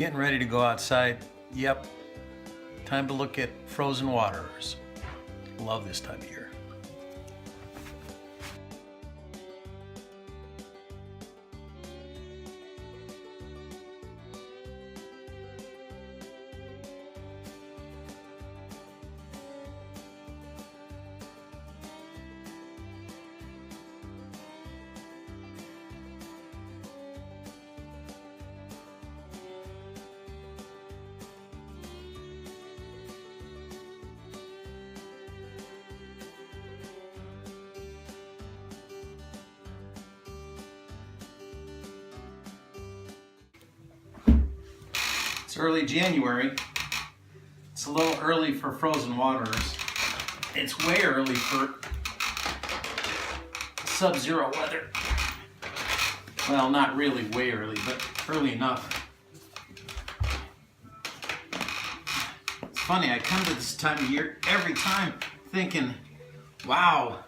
Getting ready to go outside. Yep, time to look at frozen waters. Love this time of year. It's early January. It's a little early for frozen waters. It's way early for sub-zero weather. Well, not really way early, but early enough. It's funny, I come to this time of year every time thinking, wow,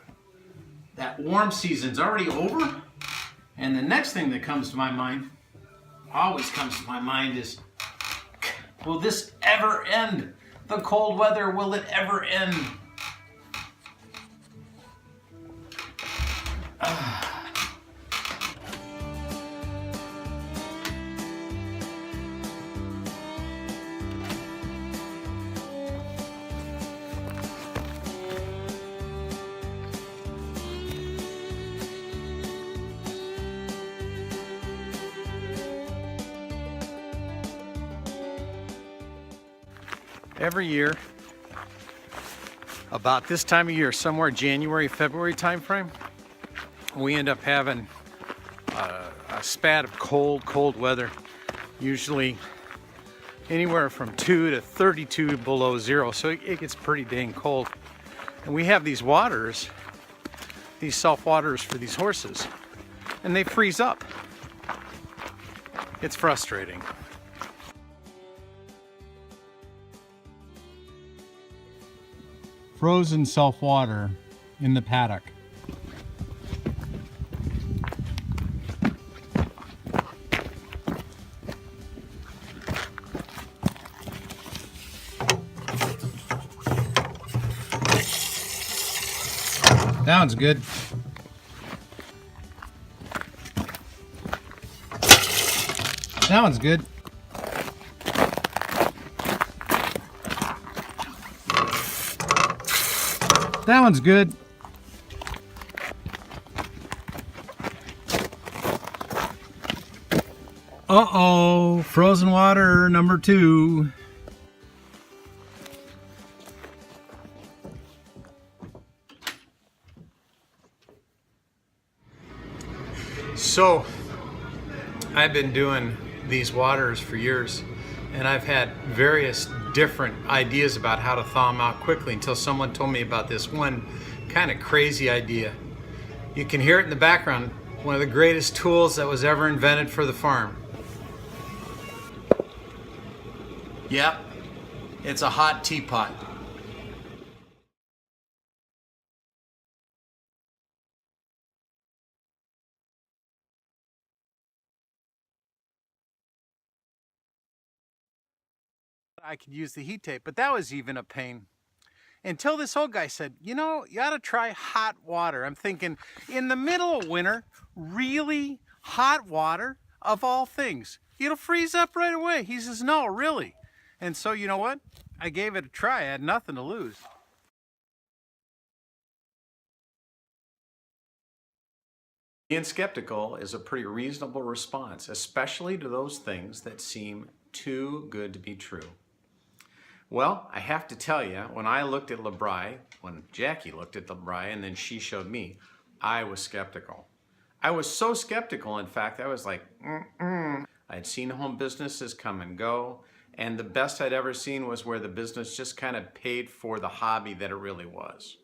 that warm season's already over? And the next thing that comes to my mind, always comes to my mind, is will this ever end? The cold weather, will it ever end? Every year, about this time of year, somewhere January, February timeframe, we end up having a spat of cold weather, usually anywhere from 2 to 32 below zero, so it gets pretty dang cold. And we have these waters, these self waters for these horses, and they freeze up. It's frustrating. Frozen self water in the paddock. That one's good. That one's good. That one's good. Uh-oh, frozen water number 2. So, I've been doing these waters for years, and I've had various different ideas about how to thaw them out quickly until someone told me about this one kind of crazy idea. You can hear it in the background, one of the greatest tools that was ever invented for the farm. Yep, it's a hot teapot. I could use the heat tape, but that was even a pain. Until this old guy said, you know, you ought to try hot water. I'm thinking, in the middle of winter, really hot water, of all things? It'll freeze up right away. He says, no, really. And so, you know what? I gave it a try. I had nothing to lose. Being skeptical is a pretty reasonable response, especially to those things that seem too good to be true. Well, I have to tell you, when I looked at LeBry, when Jackie looked at LeBry and then she showed me, I was skeptical. I was so skeptical, in fact, I was like, I'd seen home businesses come and go, and the best I'd ever seen was where the business just kind of paid for the hobby that it really was.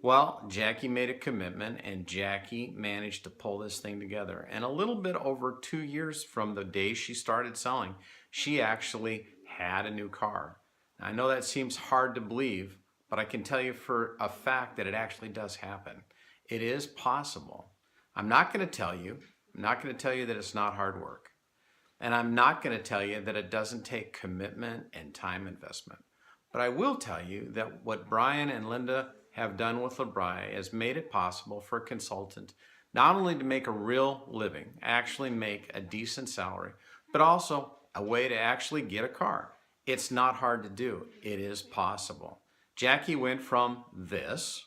Well, Jackie made a commitment, and Jackie managed to pull this thing together. And a little bit over 2 years from the day she started selling, she actually had a new car. Now, I know that seems hard to believe, but I can tell you for a fact that it actually does happen. It is possible. I'm not going to tell you that it's not hard work. And I'm not going to tell you that it doesn't take commitment and time investment. But I will tell you that what Brian and Linda have done with LeBri has made it possible for a consultant not only to make a real living, actually make a decent salary, but also a way to actually get a car. It's not hard to do. It is possible. Jackie went from this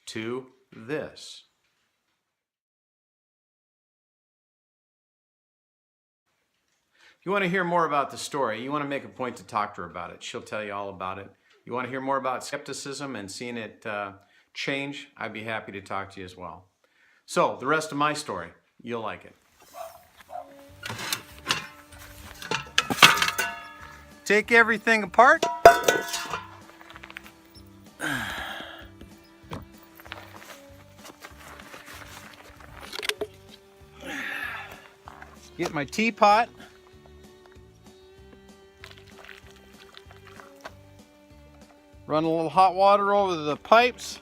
to this. If you want to hear more about the story, you want to make a point to talk to her about it. She'll tell you all about it. You want to hear more about skepticism and seeing it change, I'd be happy to talk to you as well. So, the rest of my story, you'll like it. Take everything apart. Get my teapot. Run a little hot water over the pipes.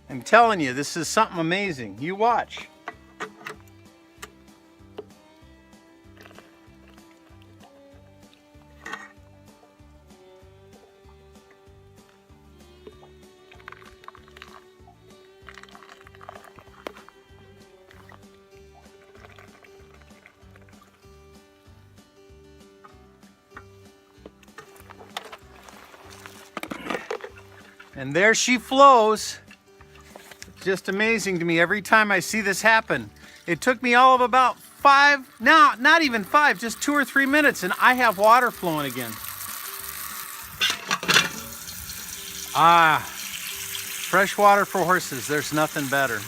I'm telling you, this is something amazing. You watch. And there she flows. Just amazing to me every time I see this happen. It took me all of about not even 5, just 2 or 3 minutes, and I have water flowing again. Ah, fresh water for horses, there's nothing better.